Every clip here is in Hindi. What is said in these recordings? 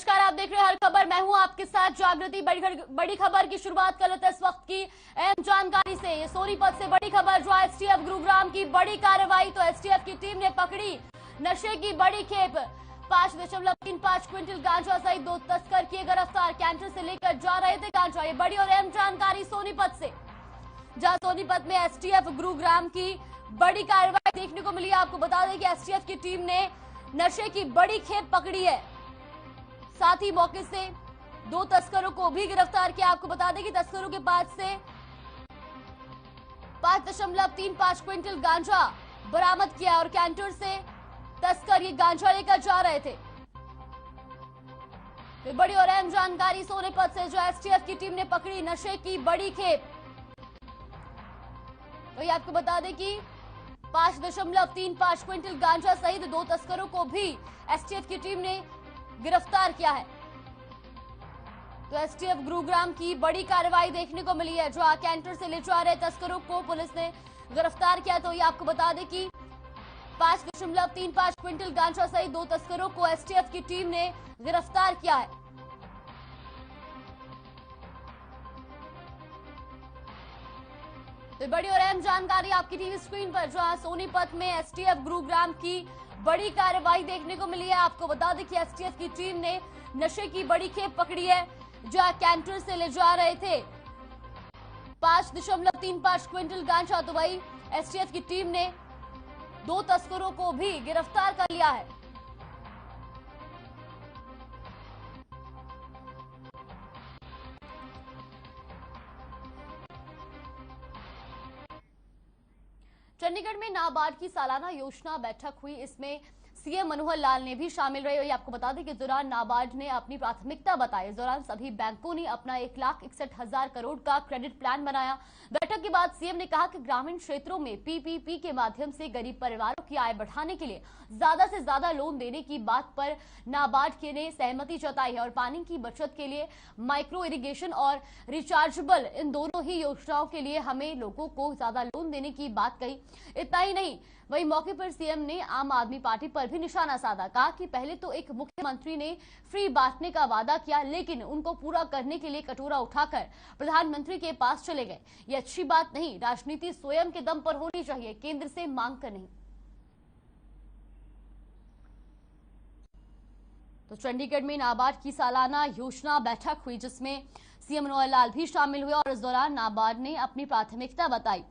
नमस्कार, आप देख रहे हैं हर खबर। मैं हूं आपके साथ जागृति। बड़ी खबर की शुरुआत कर लेते हैं इस वक्त की अहम जानकारी से। ये सोनीपत से बड़ी खबर जो एसटीएफ गुरुग्राम की बड़ी कार्रवाई। तो एसटीएफ की टीम ने पकड़ी नशे की बड़ी खेप। 5.35 क्विंटल गांजा सहित 2 तस्कर किए गिरफ्तार। कैंटर से लेकर जा रहे थे गांजा। ये बड़ी और अहम जानकारी सोनीपत से, जहां सोनीपत में एसटीएफ गुरुग्राम की बड़ी कार्रवाई देखने को मिली। आपको बता दें कि एसटीएफ की टीम ने नशे की बड़ी खेप पकड़ी है। साथ ही मौके से 2 तस्करों को भी गिरफ्तार किया। आपको बता दें कि तस्करों के पास से 5.35 क्विंटल गांजा बरामद किया और कैंटर से तस्कर ये गांजा लेकर जा रहे थे। तो बड़ी और अहम जानकारी सोनीपत से, जो एसटीएफ की टीम ने पकड़ी नशे की बड़ी खेप। तो ये आपको बता दें कि 5.35 क्विंटल गांजा सहित 2 तस्करों को भी एसटीएफ की टीम ने गिरफ्तार किया है। तो एसटीएफ गुरुग्राम की बड़ी कार्रवाई देखने को मिली है। जो कैंटर से ले जा रहे तस्करों को पुलिस ने गिरफ्तार किया। तो ये आपको बता दें कि 5.35 क्विंटल गांजा सहित 2 तस्करों को एसटीएफ की टीम ने गिरफ्तार किया है। तो बड़ी और अहम जानकारी आपकी टीवी स्क्रीन पर, जहां सोनीपत में एसटीएफ गुरुग्राम की बड़ी कार्रवाई देखने को मिली है। आपको बता दें कि एसटीएफ की टीम ने नशे की बड़ी खेप पकड़ी है। जहां कैंटर से ले जा रहे थे 5.35 क्विंटल गांजा। तो वही एसटीएफ की टीम ने 2 तस्करों को भी गिरफ्तार कर लिया है। चंडीगढ़ में नाबार्ड की सालाना योजना बैठक हुई। इसमें सीएम मनोहर लाल ने भी शामिल रहे। और आपको बता दें कि इस दौरान नाबार्ड ने अपनी प्राथमिकता बताई। इस दौरान सभी बैंकों ने अपना 1,61,000 करोड़ का क्रेडिट प्लान बनाया। बैठक के बाद सीएम ने कहा कि ग्रामीण क्षेत्रों में पीपीपी के माध्यम से गरीब परिवारों की आय बढ़ाने के लिए ज्यादा से ज्यादा लोन देने की बात पर नाबार्ड के ने सहमति जताई है। और पानी की बचत के लिए माइक्रो इरिगेशन और रिचार्जेबल, इन दोनों ही योजनाओं के लिए हमें लोगों को ज्यादा लोन देने की बात कही। इतना ही नहीं, वही मौके पर सीएम ने आम आदमी पार्टी पर भी निशाना साधा। कहा कि पहले तो एक मुख्यमंत्री ने फ्री बांटने का वादा किया, लेकिन उनको पूरा करने के लिए कटोरा उठाकर प्रधानमंत्री के पास चले गए। ये अच्छी बात नहीं। राजनीति स्वयं के दम पर होनी चाहिए, केंद्र से मांग कर नहीं। तो चंडीगढ़ में नाबार्ड की सालाना योजना बैठक हुई, जिसमें सीएम मनोहर लाल भी शामिल हुए। और इस दौरान नाबार्ड ने अपनी प्राथमिकता बताई।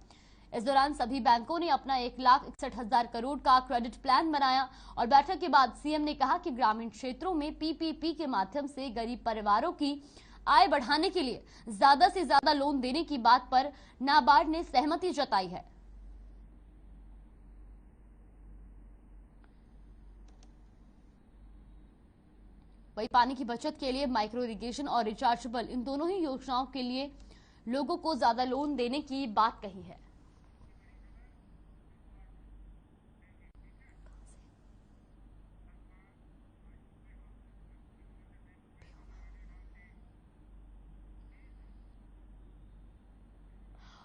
इस दौरान सभी बैंकों ने अपना 1,61,000 करोड़ का क्रेडिट प्लान बनाया। और बैठक के बाद सीएम ने कहा कि ग्रामीण क्षेत्रों में पीपीपी के माध्यम से गरीब परिवारों की आय बढ़ाने के लिए ज्यादा से ज्यादा लोन देने की बात पर नाबार्ड ने सहमति जताई है। वही पानी की बचत के लिए माइक्रो इरिगेशन और रिचार्जेबल, इन दोनों ही योजनाओं के लिए लोगों को ज्यादा लोन देने की बात कही है।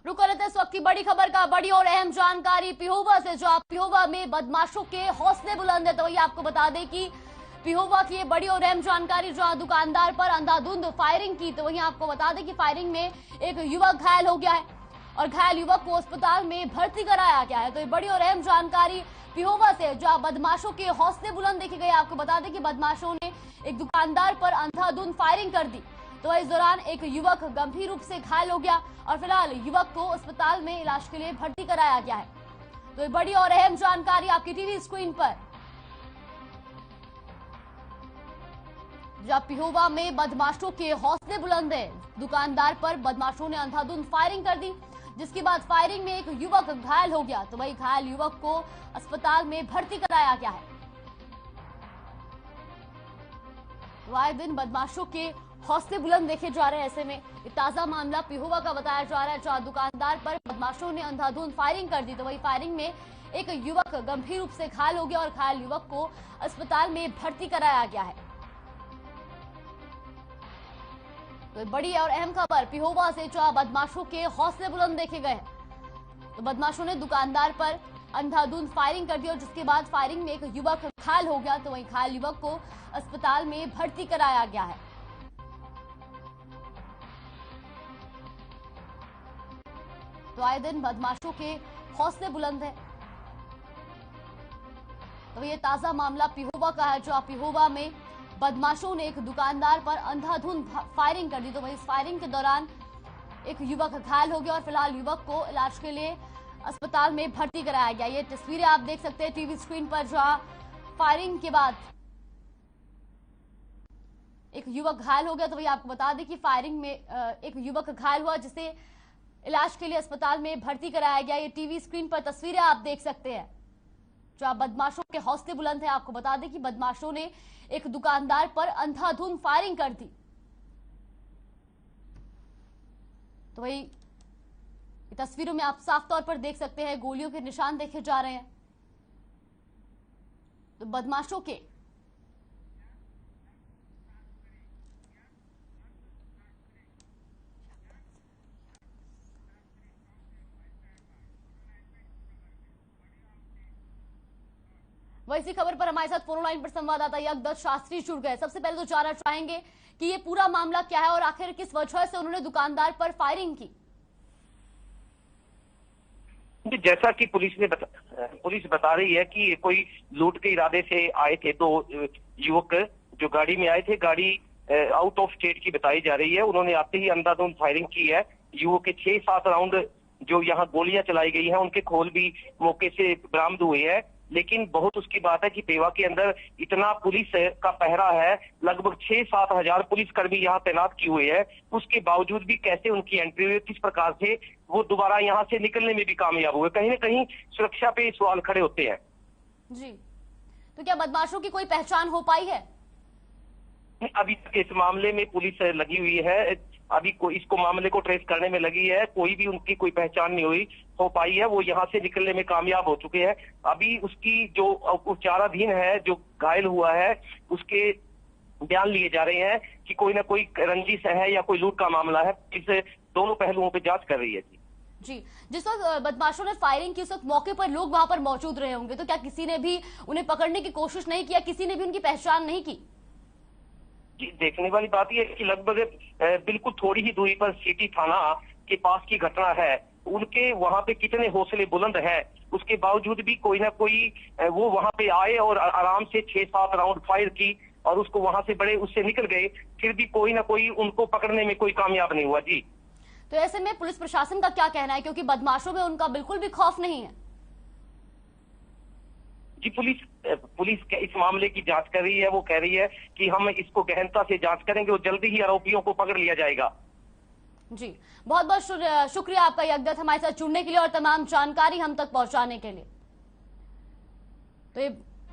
रुक लेते इस वक्त की बड़ी खबर का। बड़ी और अहम जानकारी पिहोवा से, जो पिहोवा में बदमाशों के हौसले बुलंद है। तो वही आपको बता दें कि पिहोवा की ये बड़ी और अहम जानकारी, जहां दुकानदार पर अंधाधुंध फायरिंग की। तो वहीं आपको बता दें कि फायरिंग में एक युवक घायल हो गया है और घायल युवक को अस्पताल में भर्ती कराया गया है। तो ये बड़ी और अहम जानकारी पिहोवा से, जहां बदमाशों के हौसले बुलंद देखे गए। आपको बता दें कि बदमाशों ने एक दुकानदार पर अंधाधुंध फायरिंग कर दी। तो इस दौरान एक युवक गंभीर रूप से घायल हो गया और फिलहाल युवक को अस्पताल में इलाज के लिए भर्ती कराया गया है। तो ये बड़ी और अहम जानकारी आपकी टीवी स्क्रीन पर, जहां पिहोवा में बदमाशों के हौसले बुलंद है। दुकानदार पर बदमाशों ने अंधाधुंध फायरिंग कर दी, जिसके बाद फायरिंग में एक युवक घायल हो गया। तो वही घायल युवक को अस्पताल में भर्ती कराया गया है। तो आए दिन बदमाशों के हौसले बुलंद देखे जा रहे हैं। ऐसे में ताजा मामला पिहोवा का बताया जा रहा है, जहां दुकानदार पर बदमाशों ने अंधाधुंध फायरिंग कर दी। तो वही फायरिंग में एक युवक गंभीर रूप से घायल हो गया और घायल युवक को अस्पताल में भर्ती कराया गया है। तो बड़ी और अहम खबर पिहोवा से, जहां बदमाशों के हौसले बुलंद देखे गए हैं। तो बदमाशों ने दुकानदार पर अंधाधुंध फायरिंग कर दी और जिसके बाद फायरिंग में एक युवक घायल हो गया, तो वहीं घायल युवक को अस्पताल में भर्ती कराया गया है। तो आए दिन बदमाशों के हौसले बुलंद है। तो ये ताजा मामला पिहोवा का है, जो पिहोवा में बदमाशों ने एक दुकानदार पर अंधाधुंध फायरिंग कर दी। तो वहीं इस फायरिंग के दौरान एक युवक घायल हो गया और फिलहाल युवक को इलाज के लिए अस्पताल में भर्ती कराया गया। ये तस्वीरें आप देख सकते हैं टीवी स्क्रीन पर, जहां फायरिंग के बाद एक युवक घायल हो गया। तो वही आपको बता दें कि फायरिंग में एक युवक घायल हुआ, जिसे इलाज के लिए अस्पताल में भर्ती कराया गया। ये टीवी स्क्रीन पर तस्वीरें आप देख सकते हैं, जहां बदमाशों के हौसले बुलंद हैं। आपको बता दें कि बदमाशों ने एक दुकानदार पर अंधाधुंध फायरिंग कर दी। तो वही तस्वीरों में आप साफ तौर पर देख सकते हैं गोलियों के निशान देखे जा रहे हैं। तो बदमाशों के वैसी खबर पर हमारे साथ फोन लाइन पर संवाददाता यज्ञदत्त शास्त्री जुड़ गए। सबसे पहले तो जानना चाहेंगे कि ये पूरा मामला क्या है और आखिर किस वजह से उन्होंने दुकानदार पर फायरिंग की। जैसा कि पुलिस बता रही है कि कोई लूट के इरादे से आए थे। तो युवक जो गाड़ी में आए थे, गाड़ी आउट ऑफ स्टेट की बताई जा रही है। उन्होंने आते ही अंधाधुंध फायरिंग की है। युवक के 6-7 राउंड जो यहाँ गोलियां चलाई गई हैं, उनके खोल भी मौके से बरामद हुए हैं। लेकिन बहुत उसकी बात है कि पेवा के अंदर इतना पुलिस का पहरा है, लगभग 6-7 हजार पुलिसकर्मी यहाँ तैनात किए हुए हैं। उसके बावजूद भी कैसे उनकी एंट्री हुई, किस प्रकार से वो दोबारा यहाँ से निकलने में भी कामयाब हुए, कहीं ना कहीं सुरक्षा पे सवाल खड़े होते हैं। जी, तो क्या बदमाशों की कोई पहचान हो पाई है? अभी तक इस मामले में पुलिस लगी हुई है, अभी इसको मामले को ट्रेस करने में लगी है। कोई भी उनकी कोई पहचान नहीं हो पाई है। वो यहाँ से निकलने में कामयाब हो चुके हैं। अभी उसकी जो उपचाराधीन है, जो घायल हुआ है, उसके बयान लिए जा रहे हैं कि कोई ना कोई रंजिश है या कोई लूट का मामला है। इस दोनों पहलुओं पे जांच कर रही है। जी, जिस वक्त बदमाशों ने फायरिंग की उस वक्त मौके पर लोग वहां पर मौजूद रहे होंगे, तो क्या किसी ने भी उन्हें पकड़ने की कोशिश नहीं किया, किसी ने भी उनकी पहचान नहीं की? जी, देखने वाली बात यह है कि लगभग बिल्कुल थोड़ी ही दूरी पर सिटी थाना के पास की घटना है। उनके वहां पे कितने हौसले बुलंद हैं, उसके बावजूद भी कोई ना कोई वो वहां पे आए और आराम से 6-7 राउंड फायर की और उसको वहां से उससे निकल गए। फिर भी कोई ना कोई उनको पकड़ने में कोई कामयाब नहीं हुआ। जी, तो ऐसे में पुलिस प्रशासन का क्या कहना है, क्योंकि बदमाशों में उनका बिल्कुल भी खौफ नहीं है? जी, पुलिस इस मामले की जांच कर रही है। वो कह रही है कि हम इसको गहनता से जांच करेंगे और जल्दी ही आरोपियों को पकड़ लिया जाएगा। जी, बहुत बहुत शुक्रिया आपका यज्ञदत्त, हमारे साथ जुड़ने के लिए और तमाम जानकारी हम तक पहुंचाने के लिए। तो ये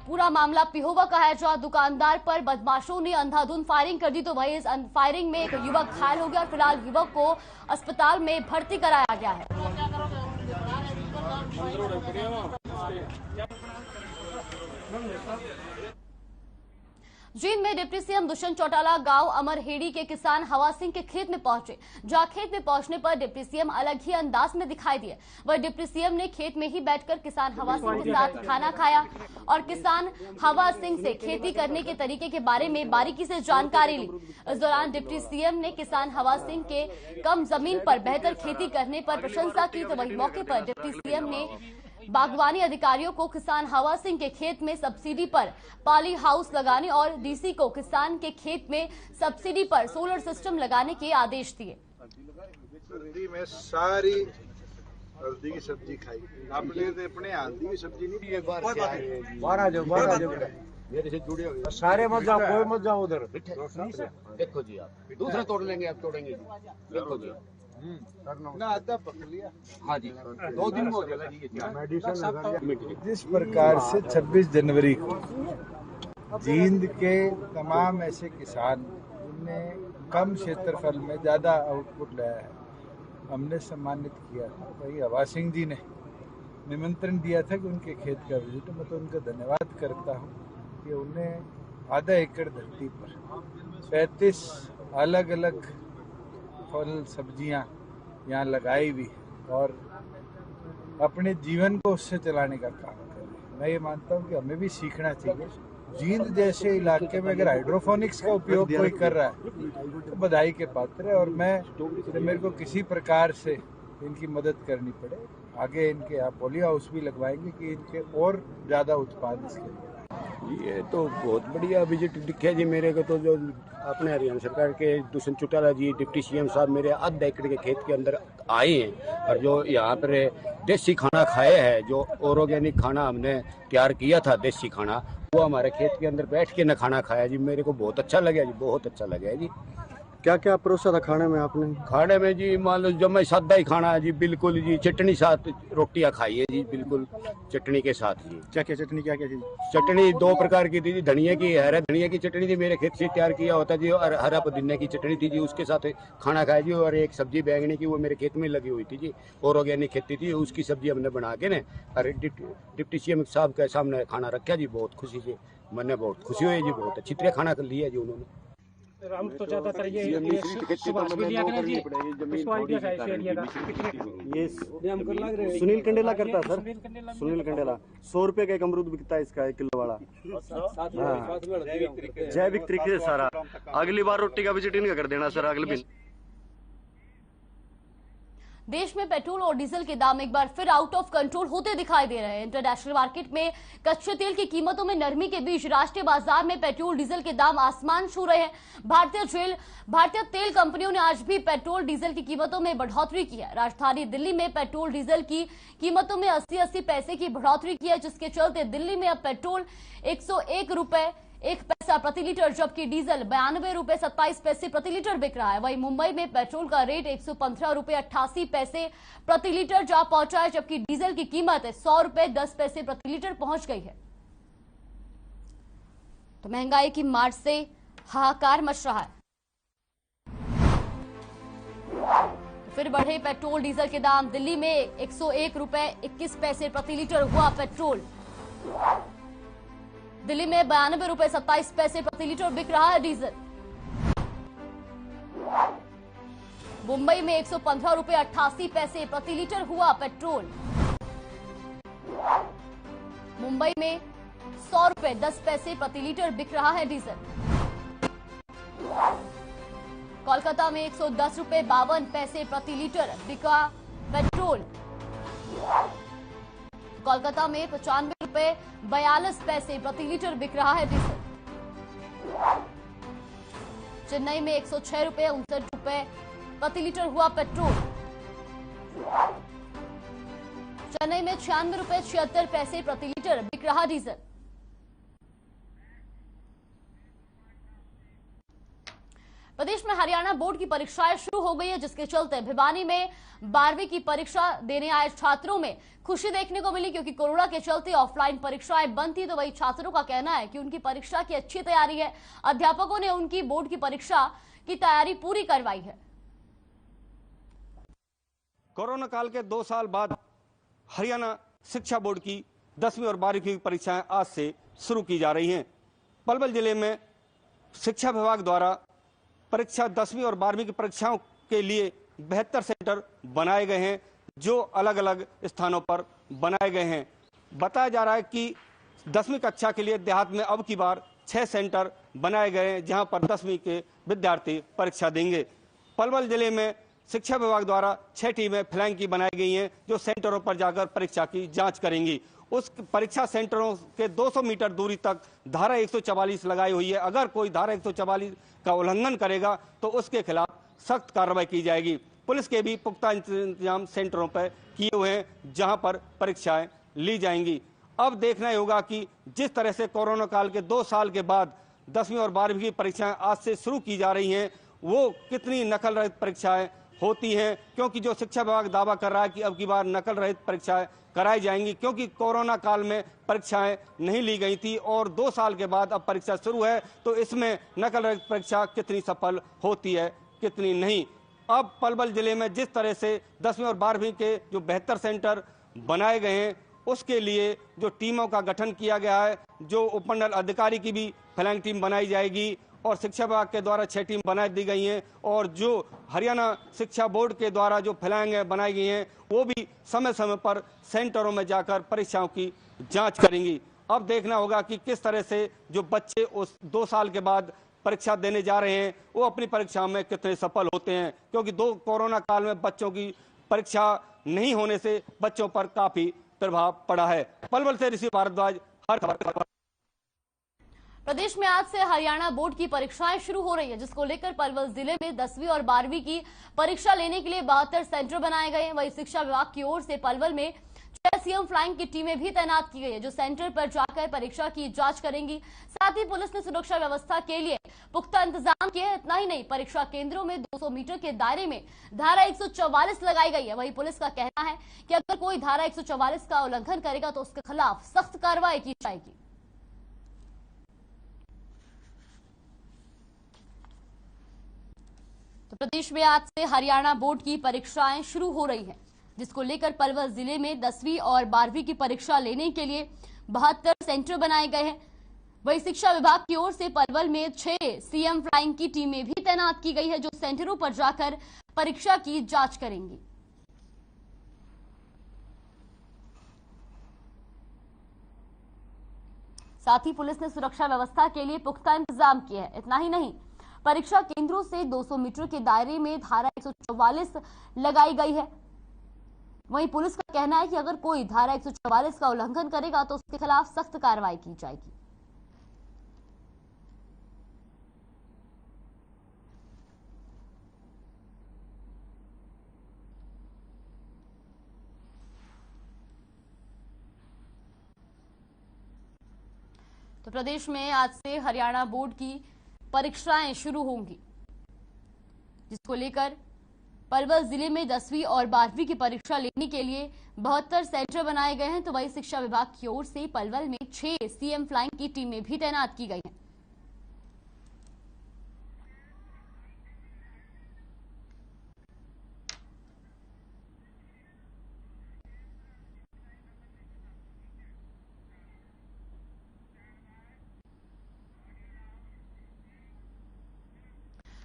पूरा मामला पिहोवा का है, जहां दुकानदार पर बदमाशों ने अंधाधुंध फायरिंग कर दी। तो वही इस फायरिंग में एक युवक घायल हो गया और फिलहाल युवक को अस्पताल में भर्ती कराया गया है। जींद में डिप्टी सीएम दुष्यंत चौटाला गांव अमरहेड़ी के किसान हवा सिंह के खेत में पहुंचे, जहां खेत में पहुंचने पर डिप्टी सीएम अलग ही अंदाज में दिखाई दिए। वह डिप्टी सीएम ने खेत में ही बैठकर किसान हवा सिंह के साथ खाना खाया और किसान हवा सिंह से खेती करने के तरीके के बारे में बारीकी से जानकारी ली। इस दौरान डिप्टी सीएम ने किसान हवा सिंह के कम जमीन पर बेहतर खेती करने पर प्रशंसा की। तो वही मौके पर डिप्टी सीएम ने बागवानी अधिकारियों को किसान हवा सिंह के खेत में सब्सिडी पर पाली हाउस लगाने और डीसी को किसान के खेत में सब्सिडी पर सोलर सिस्टम लगाने के आदेश दिए। सर्दी में सारी हल्दी की सब्जी खाई, आपने अपने हल्दी की सब्जी नहीं। बारह जो मेरे से जुड़े हुए सारे मत जाओ, कोई मत जाओ उधर। देखो जी, आप दूसरा तोड़ लेंगे, आप तोड़ेंगे जी। देखो जी ना आता पकड़ लिया। हाँ जी, 2 दिन में हो जाएगा। मेडिसिन जिस प्रकार से 26 जनवरी को जींद के तमाम ऐसे किसान जिनने कम क्षेत्रफल में ज्यादा आउटपुट लाया है, हमने सम्मानित किया था। वही हवा सिंह जी ने निमंत्रण दिया था कि उनके खेत का विजिट, मैं तो उनका धन्यवाद करता हूँ कि उन्हें आधा एकड़ धरती पर 35 अलग अलग फल सब्जियां यहाँ लगाई हुई और अपने जीवन को उससे चलाने का काम कर रहे हैं। मैं ये मानता हूँ कि हमें भी सीखना चाहिए। जींद जैसे इलाके में अगर हाइड्रोफोनिक्स का उपयोग कोई कर रहा है तो बधाई के पात्र है, और मेरे को किसी प्रकार से इनकी मदद करनी पड़े, आगे इनके यहाँ पोलियो हाउस भी लगवाएंगे कि इनके और ज़्यादा उत्पाद इसके। ये तो बहुत बढ़िया विजिट दिखे जी मेरे को, तो जो अपने हरियाणा सरकार के दुष्यंत चौटाला जी डिप्टी सीएम साहब मेरे आधा एकड़ के खेत के अंदर आए हैं, और जो यहाँ पर देसी खाना खाए हैं, जो ऑर्गेनिक खाना हमने तैयार किया था देसी खाना, वो हमारे खेत के अंदर बैठ के न खाना खाया जी, मेरे को बहुत अच्छा लगा जी, बहुत अच्छा लगा जी। क्या क्या परोसा था खाने में आपने? खाने में जी मान लो जब मैं सादा ही खाना है जी, बिल्कुल जी, चटनी साथ रोटियां खाई है जी, बिल्कुल चटनी के साथ जी। क्या क्या चटनी, क्या क्या चीज? चटनी 2 प्रकार की थी जी, धनिया की, हरा धनिया की चटनी थी, मेरे खेत से तैयार किया होता जी, और हरा पुदीना की चटनी थी जी, उसके साथ खाना खाया जी। और एक सब्जी बैंगनी की, वो मेरे खेत में लगी हुई थी जी, और ऑर्गेनिक खेती थी, उसकी सब्जी हमने बना के ना और डिप्टी सीएम साहब के सामने खाना रखा जी, बहुत खुशी से, मैंने बहुत खुशी हुई जी, बहुत अच्छी तरह खाना कर लिया जी उन्होंने। हम तो ज्यादातर ये सुभाष भी लिया करें जी, इसको आइडिया है इस एरिया का। ये सुनील कंडेला करता है सर, सुनील कंडेला। 100 रुपए का एक अमरूद बिकता है इसका, 1 किलो वाला। जैविक तरीके से सारा। अगली बार रोटी का विजिट इनका कर देना सर, अगले दिन। देश में पेट्रोल और डीजल के दाम एक बार फिर आउट ऑफ कंट्रोल होते दिखाई दे रहे हैं। इंटरनेशनल मार्केट में कच्चे तेल की कीमतों में नरमी के बीच राष्ट्रीय बाजार में पेट्रोल डीजल के दाम आसमान छू रहे हैं। भारतीय तेल कंपनियों ने आज भी पेट्रोल डीजल की कीमतों में बढ़ोतरी की है। राजधानी दिल्ली में पेट्रोल डीजल की कीमतों में 80-80 पैसे की बढ़ोतरी की है, जिसके चलते दिल्ली में अब पेट्रोल 101 रुपए 1 पैसा प्रति लीटर, जबकि डीजल 92 रुपए 27 पैसे प्रति लीटर बिक रहा है। वहीं मुंबई में पेट्रोल का रेट 115 रुपए 88 पैसे प्रति लीटर जा पहुंचा है, जबकि डीजल की कीमत 100 रुपए 10 पैसे प्रति लीटर पहुंच गई है। तो महंगाई की मार से हाहाकार मच रहा है। फिर बढ़े पेट्रोल डीजल के दाम। दिल्ली में 101 रुपए 21 पैसे प्रति लीटर हुआ पेट्रोल। दिल्ली में 92 रुपए 27 पैसे प्रति लीटर बिक रहा है डीजल। मुंबई में 115 रुपए 88 पैसे प्रति लीटर हुआ पेट्रोल। मुंबई में 100 रुपए 10 पैसे प्रति लीटर बिक रहा है डीजल। कोलकाता में 110 रुपए 52 पैसे प्रति लीटर बिका पेट्रोल। कोलकाता में 95 रुपए 42 पैसे प्रति लीटर बिक रहा है डीजल। चेन्नई में 106 रुपए 59 रुपए प्रति लीटर हुआ पेट्रोल। चेन्नई में 96 रुपए 76 पैसे प्रति लीटर बिक रहा डीजल। प्रदेश में हरियाणा बोर्ड की परीक्षाएं शुरू हो गई है, जिसके चलते भिवानी में 12वीं की परीक्षा देने आए छात्रों में खुशी देखने को मिली, क्योंकि कोरोना के चलते ऑफलाइन परीक्षाएं बंद थी। तो वही छात्रों का कहना है कि उनकी परीक्षा की अच्छी तैयारी है। अध्यापकों ने उनकी बोर्ड की परीक्षा की तैयारी पूरी करवाई है। कोरोना काल के 2 साल बाद हरियाणा शिक्षा बोर्ड की 10वीं और 12वीं की परीक्षाएं आज से शुरू की जा रही हैं। पलवल जिले में शिक्षा विभाग द्वारा परीक्षा 10वीं और 12वीं की परीक्षाओं के लिए 72 सेंटर बनाए गए हैं, जो अलग अलग स्थानों पर बनाए गए हैं। बताया जा रहा है कि 10वीं कक्षा के लिए देहात में अब की बार 6 सेंटर बनाए गए हैं, जहां पर 10वीं के विद्यार्थी परीक्षा देंगे। पलवल जिले में शिक्षा विभाग द्वारा 6 टीमें फ्लैंक की बनाई गई हैं, जो सेंटरों पर जाकर परीक्षा की जांच करेंगी। उस परीक्षा सेंटरों के 200 मीटर दूरी तक धारा 144 लगाई हुई है। अगर कोई धारा 144 का उल्लंघन करेगा तो उसके खिलाफ सख्त कार्रवाई की जाएगी। पुलिस के भी पुख्ता इंतजाम सेंटरों पर किए हुए हैं, जहां पर परीक्षाएं ली जाएंगी। अब देखना ही होगा कि जिस तरह से कोरोना काल के 2 साल के बाद 10वीं और 12वीं की परीक्षाएं आज से शुरू की जा रही हैं, वो कितनी नकल रहित परीक्षाएं होती हैं, क्योंकि जो शिक्षा विभाग दावा कर रहा है कि अब की बार नकल रहित परीक्षाएं कराई जाएंगी, क्योंकि कोरोना काल में परीक्षाएं नहीं ली गई थी और 2 साल के बाद अब परीक्षा शुरू है, तो इसमें नकल रहित परीक्षा कितनी सफल होती है कितनी नहीं। अब पलवल जिले में जिस तरह से 10वीं और 12वीं के जो 72 सेंटर बनाए गए हैं, उसके लिए जो टीमों का गठन किया गया है, जो उपमंडल अधिकारी की भी फ्लैंक टीम बनाई जाएगी और शिक्षा विभाग के द्वारा 6 टीम बना दी गई हैं और जो हरियाणा शिक्षा बोर्ड के द्वारा जो फ्लैग बनाई गई हैं वो भी समय समय पर सेंटरों में जाकर परीक्षाओं की जांच करेंगी। अब देखना होगा कि किस तरह से जो बच्चे उस 2 साल के बाद परीक्षा देने जा रहे हैं वो अपनी परीक्षा में कितने सफल होते हैं, क्योंकि कोरोना काल में बच्चों की परीक्षा नहीं होने से बच्चों पर काफी प्रभाव पड़ा है। पलवल से ऋषि भारद्वाज, हर खबर। प्रदेश में आज से हरियाणा बोर्ड की परीक्षाएं शुरू हो रही है, जिसको लेकर पलवल जिले में 10वीं और 12वीं की परीक्षा लेने के लिए 72 सेंटर बनाए गए हैं। वहीं शिक्षा विभाग की ओर से पलवल में 6 सीएम फ्लाइंग की टीमें भी तैनात की गई है, जो सेंटर पर जाकर परीक्षा की जांच करेंगी। साथ ही पुलिस ने सुरक्षा व्यवस्था के लिए पुख्ता इंतजाम किए हैं। इतना ही नहीं, परीक्षा केंद्रों में 200 मीटर के दायरे में धारा 144 लगाई गई है। वहीं पुलिस का कहना है कि अगर कोई धारा 144 का उल्लंघन करेगा तो उसके खिलाफ सख्त कार्रवाई की जाएगी। तो प्रदेश में आज से हरियाणा बोर्ड की परीक्षाएं शुरू हो रही हैं, जिसको लेकर पलवल जिले में 10वीं और 12वीं की परीक्षा लेने के लिए 72 सेंटर बनाए गए हैं। वहीं शिक्षा विभाग की ओर से पलवल में 6 सीएम फ्लाइंग की टीमें भी तैनात की गई है, जो सेंटरों पर जाकर परीक्षा की जांच करेंगी। साथ ही पुलिस ने सुरक्षा व्यवस्था के लिए पुख्ता इंतजाम किए हैं। इतना ही नहीं, परीक्षा केंद्रों से 200 मीटर के दायरे में धारा 144 लगाई गई है। वहीं पुलिस का कहना है कि अगर कोई धारा 144 का उल्लंघन करेगा तो उसके खिलाफ सख्त कार्रवाई की जाएगी। तो प्रदेश में आज से हरियाणा बोर्ड की परीक्षाएं शुरू होंगी, जिसको लेकर पलवल जिले में 10वीं और 12वीं की परीक्षा लेने के लिए 72 सेंटर बनाए गए हैं। तो वहीं शिक्षा विभाग की ओर से पलवल में 6 सीएम फ्लाइंग की टीमें भी तैनात की गई हैं।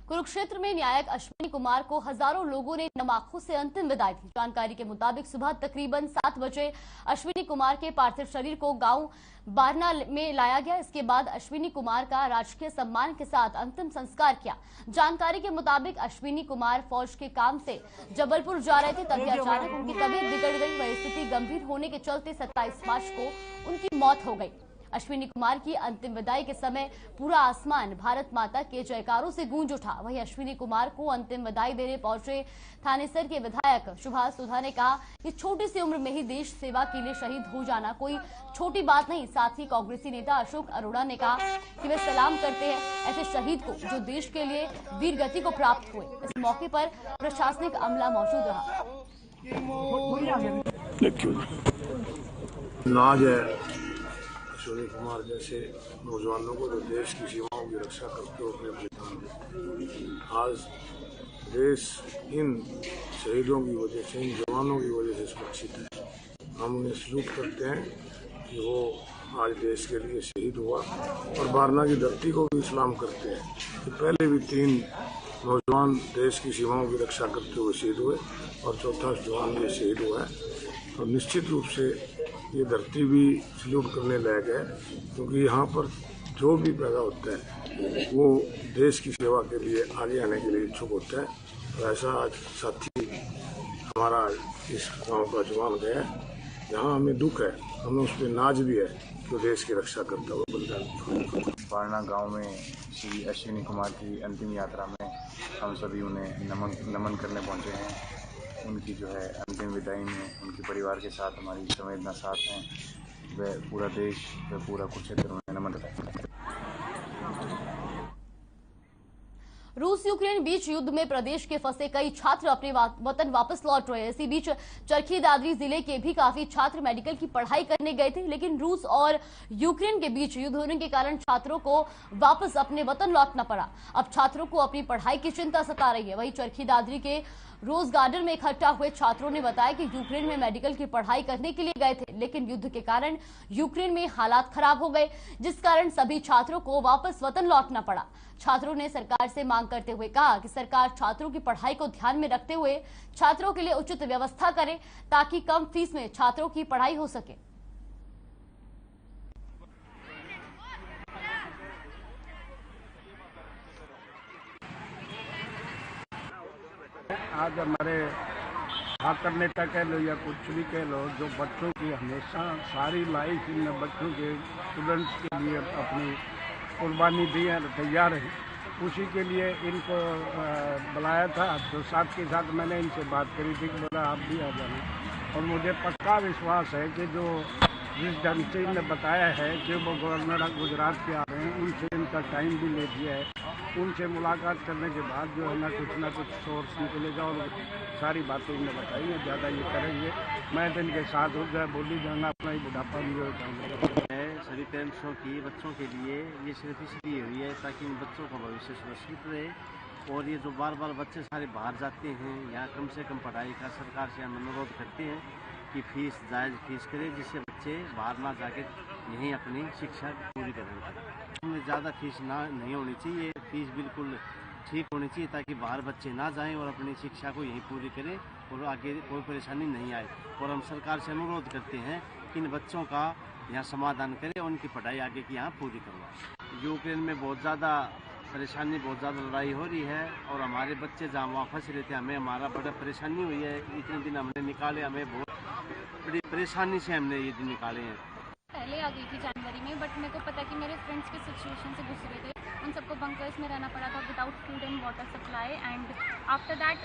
कुरुक्षेत्र में न्यायक अश्विनी कुमार को हजारों लोगों ने नम आंखों से अंतिम विदाई दी। जानकारी के मुताबिक सुबह तकरीबन 7 बजे अश्विनी कुमार के पार्थिव शरीर को गांव बारना में लाया गया। इसके बाद अश्विनी कुमार का राजकीय सम्मान के साथ अंतिम संस्कार किया। जानकारी के मुताबिक अश्विनी कुमार फौज के काम से जबलपुर जा रहे थे, तभी अचानक उनकी तबीयत बिगड़ गई। वह स्थिति गंभीर होने के चलते 27 मार्च को उनकी मौत हो गई। अश्विनी कुमार की अंतिम विदाई के समय पूरा आसमान भारत माता के जयकारों से गूंज उठा। वहीं अश्विनी कुमार को अंतिम विदाई देने पहुंचे थानेसर के विधायक सुभाष सुधा ने कहा कि छोटी सी उम्र में ही देश सेवा के लिए शहीद हो जाना कोई छोटी बात नहीं। साथ ही कांग्रेसी नेता अशोक अरोड़ा ने कहा कि वे सलाम करते हैं ऐसे शहीद को जो देश के लिए वीर गति को प्राप्त हुए। इस मौके पर प्रशासनिक अमला मौजूद रहा। अश्विनी कुमार जैसे नौजवानों को जो देश की सीमाओं की रक्षा करते हुए अपने बलिदान देते। आज देश इन शहीदों की वजह से, इन जवानों की वजह से सुरक्षित है। हम उन्हें सल्यूट करते हैं कि वो आज देश के लिए शहीद हुआ, और बारना की धरती को भी सलाम करते हैं कि पहले भी 3 नौजवान देश की सीमाओं की रक्षा करते हुए शहीद हुए और चौथा जवान ये शहीद हुआ है। तो निश्चित रूप से ये धरती भी सल्यूट करने लायक है, क्योंकि यहाँ पर जो भी पैदा होता है वो देश की सेवा के लिए आगे आने के लिए इच्छुक होता है। तो ऐसा आज साथी हमारा इस गांव का जवान गया है, जहाँ हमें दुख है, हमें उस पर नाज भी है जो देश की रक्षा करता हुआ बलिदान। बारना गांव में श्री अश्विनी कुमार की अंतिम यात्रा में हम सभी उन्हें नमन करने पहुंचे हैं। उनकी जो है अंतिम विदाई में उनके परिवार के साथ हमारी संवेदना साथ हैं। वह पूरा देश, वह पूरा कुरुक्षेत्र उन्हें नमन करता है। रूस रूस यूक्रेन बीच युद्ध में प्रदेश के फंसे कई छात्र अपने वतन वापस लौट रहे हैं। इसी बीच चरखी दादरी जिले के भी काफी छात्र मेडिकल की पढ़ाई करने गए थे, लेकिन रूस और यूक्रेन के बीच युद्ध होने के कारण छात्रों को वापस अपने वतन लौटना पड़ा। अब छात्रों को अपनी पढ़ाई की चिंता सता रही है। वहीं चरखी दादरी के रोज गार्डन में इकट्ठा हुए छात्रों ने बताया कि यूक्रेन में मेडिकल की पढ़ाई करने के लिए गए थे, लेकिन युद्ध के कारण यूक्रेन में हालात खराब हो गए, जिस कारण सभी छात्रों को वापस वतन लौटना पड़ा। छात्रों ने सरकार से मांग करते हुए कहा कि सरकार छात्रों की पढ़ाई को ध्यान में रखते हुए छात्रों के लिए उचित व्यवस्था करे, ताकि कम फीस में छात्रों की पढ़ाई हो सके। आज हमारे हाकर नेता कह लो या कुछ भी कह लो, जो बच्चों की हमेशा सारी लाइफ इन बच्चों के स्टूडेंट्स के लिए अपनी कुर्बानी दी है, तैयार है, उसी के लिए इनको बुलाया था। तो साथ के साथ मैंने इनसे बात करी थी कि बोला आप भी आ जाना, और मुझे पक्का विश्वास है कि जो जिस ढंग से इन्होंने बताया है कि वो गवर्नर गुजरात के आ रहे हैं, उनसे इनका टाइम भी ले दिया है। उनसे मुलाकात करने के बाद जो है ना कुछ सोर्स निकलेगा और सारी बातें इन्हें बताई है, ज़्यादा ये करेंगे। मैं तो इनके साथ हो जाए बोली जाना, अपना ही बुढ़ापा भी है। सभी पेरेंट्सों की बच्चों के लिए ये सिर्फ इसलिए हुई है ताकि इन बच्चों का भविष्य सुरक्षित रहे, और ये जो बार बार बच्चे सारे बाहर जाते हैं, यहाँ कम से कम पढ़ाई का सरकार से हम अनुरोध करते हैं कि फीस जायज़ फीस करें, जिससे बच्चे बाहर ना जाके यहीं अपनी शिक्षा पूरी करें। हमें ज़्यादा फीस नहीं होनी चाहिए, फीस बिल्कुल ठीक होनी चाहिए ताकि बाहर बच्चे ना जाएं और अपनी शिक्षा को यहीं पूरी करें और आगे कोई परेशानी नहीं आए। और हम सरकार से अनुरोध करते हैं कि इन बच्चों का यहाँ समाधान करें और उनकी पढ़ाई आगे की यहाँ पूरी करवाएं। यूक्रेन में बहुत ज़्यादा परेशानी, बहुत ज़्यादा लड़ाई हो रही है और हमारे बच्चे जहाँ वहाँ फंस रहे थे, हमें हमारा बड़ा परेशानी हुई है। इतने दिन हमने निकाले, हमें बहुत बड़ी परेशानी से हमने ये दिन निकाले हैं। पहले आ गई थी जनवरी में, बट मेरे को पता कि मेरे फ्रेंड्स के सिचुएशन से गुजरे थे, उन सबको बंकर्स में रहना पड़ा था without food and water supply. And after that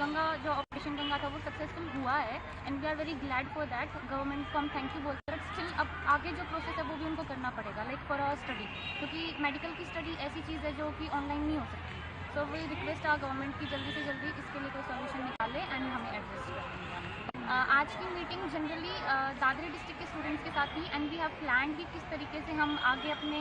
Ganga जो ऑपरेशन गंगा था वो सक्सेसफुल हुआ है and we are very glad for that. Government को हम थैंक यू बोलते हैं, बट स्टिल अब आगे जो प्रोसेस है वो भी उनको करना पड़ेगा, लाइक फॉर आवर स्टडी, क्योंकि मेडिकल की स्टडी ऐसी चीज़ है जो कि ऑनलाइन नहीं हो सकती। So we request a government की जल्दी से जल्दी इसके लिए कोई सोल्यूशन निकाले एंड हमें एड्रेस करें। आज की मीटिंग जनरली दादरी डिस्ट्रिक्ट के स्टूडेंट्स के साथ ही, एंड वी हैव प्लान कि किस तरीके से हम आगे अपने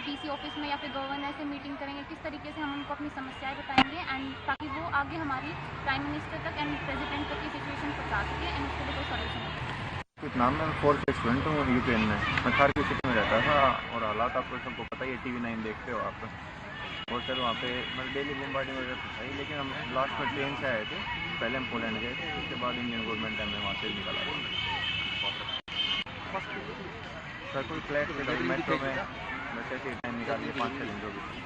डीसी ऑफिस में या फिर गवर्नर से मीटिंग करेंगे, किस तरीके से हम उनको अपनी समस्याएं बताएंगे एंड ताकि वो आगे हमारी प्राइम मिनिस्टर तक एंड प्रेसिडेंट तक की सिचुएशन पहुँचा सके एंड उसके लिए कोई सोल्यूशन निकाले। कुछ नाम है, मैं 4th के स्टूडेंट हूँ यूक्रेन में। मैं खार्किव सिटी में रहता था और हालात आपको सबको पता ही है, TV 9 देखते हो आप। और सर वहाँ पे मतलब डेली बम्बार्डिंग वगैरह तो था ही, लेकिन हम लास्ट में ट्रेन से आए थे। पहले हम पोलैंड गए थे, उसके बाद इंडियन गवर्नमेंट हमें वहाँ से निकाला। सर कोई फ्लैट के मेट्रो में बस ऐसे टाइम निकालिए 5-6 दिन जो भी।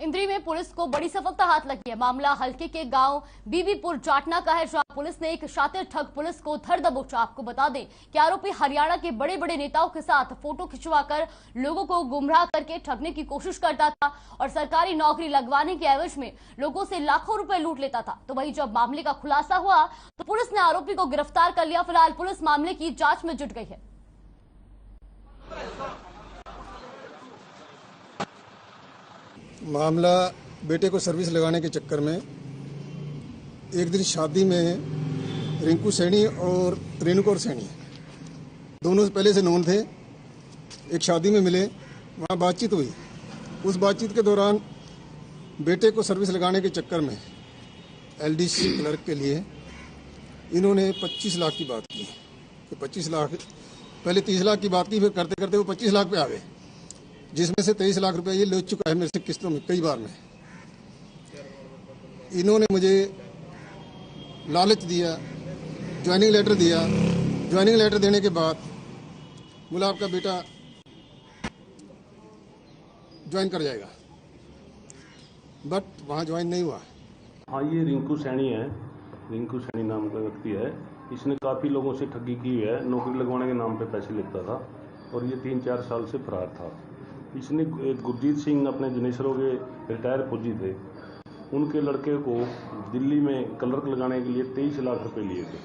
इंद्री में पुलिस को बड़ी सफलता हाथ लगी है। मामला हल्के के गांव बीबीपुर जाटना का है, जहां पुलिस ने एक शातिर ठग पुलिस को धर दबोचा। आपको बता दें कि आरोपी हरियाणा के बड़े बड़े नेताओं के साथ फोटो खिंचवाकर लोगों को गुमराह करके ठगने की कोशिश करता था और सरकारी नौकरी लगवाने के एवज में लोगों से लाखों रुपए लूट लेता था। तो वहीं जब मामले का खुलासा हुआ तो पुलिस ने आरोपी को गिरफ्तार कर लिया। फिलहाल पुलिस मामले की जांच में जुट गई है। मामला बेटे को सर्विस लगाने के चक्कर में एक दिन शादी में रिंकू सैनी और रेणुकौर सैनी दोनों पहले से नोन थे, एक शादी में मिले, वहाँ बातचीत हुई। उस बातचीत के दौरान बेटे को सर्विस लगाने के चक्कर में LDC क्लर्क के लिए इन्होंने 25 लाख की बात की। तो 25 लाख, पहले 30 लाख की बात की, फिर करते करते वो 25 लाख पे आ गए, जिसमें से 23 लाख रुपए ये ले चुका है मेरे से किस्तों में कई बार में। इन्होंने मुझे लालच दिया, ज्वाइनिंग लेटर दिया। ज्वाइनिंग लेटर देने के बाद बोला आपका बेटा ज्वाइन कर जाएगा, बट वहाँ ज्वाइन नहीं हुआ। हाँ, ये रिंकू सैनी है, रिंकू सैनी नाम का व्यक्ति है। इसने काफ़ी लोगों से ठगी की है, नौकरी लगवाने के नाम पे पैसे लेता था और ये 3-4 साल से फरार था। इसने गुरजीत सिंह अपने जनेसरों के रिटायर फौजी थे, उनके लड़के को दिल्ली में क्लर्क लगाने के लिए 23 लाख रुपए लिए थे।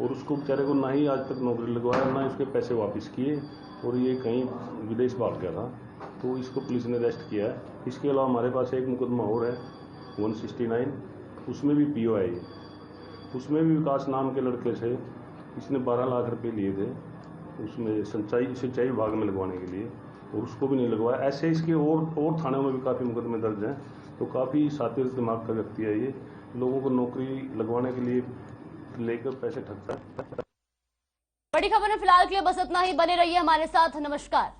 और उसको बेचारे को ना ही आज तक नौकरी लगवाया, ना उसके पैसे वापस किए, और ये कहीं विदेश भाग गया था, तो इसको पुलिस ने अरेस्ट किया है। इसके अलावा हमारे पास एक मुकदमा और है 169, उसमें भी पीओ है ये, उसमें भी विकास नाम के लड़के से इसने 12 लाख रुपए लिए थे, उसमें सिंचाई विभाग में लगवाने के लिए, और उसको भी नहीं लगवाया। ऐसे इसके और थानों में भी काफ़ी मुकदमे दर्ज हैं। तो काफ़ी सातिर दिमाग का व्यक्ति है ये, लोगों को नौकरी लगवाने के लिए लेकर पैसे ठगता है। बड़ी खबर में फिलहाल के लिए बस इतना ही। बने रहिए हमारे साथ। नमस्कार।